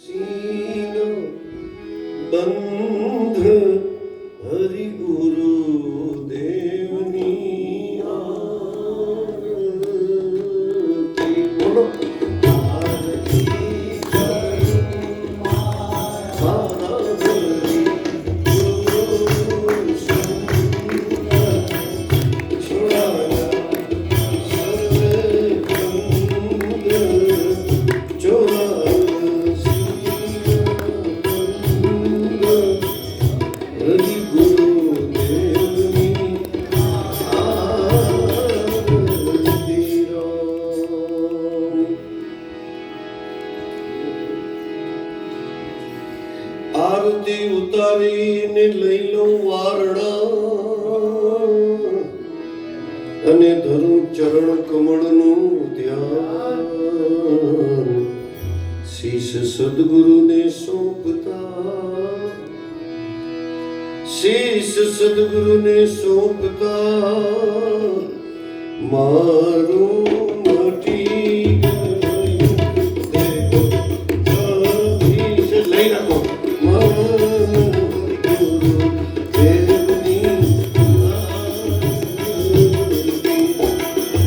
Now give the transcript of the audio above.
सीनो बंध हरि गुरु देवनी आरती बोलो आरती करी मारा हरि गुरु संग छुड़ाया सर्व बंध चोरा आरती उतारीने लई लो वारणा અને ધરું ચરણ કમળનું ધ્યાન શીશ સદગુરુને સોંપતા શીશ સદગુરુને સોંપતા મારું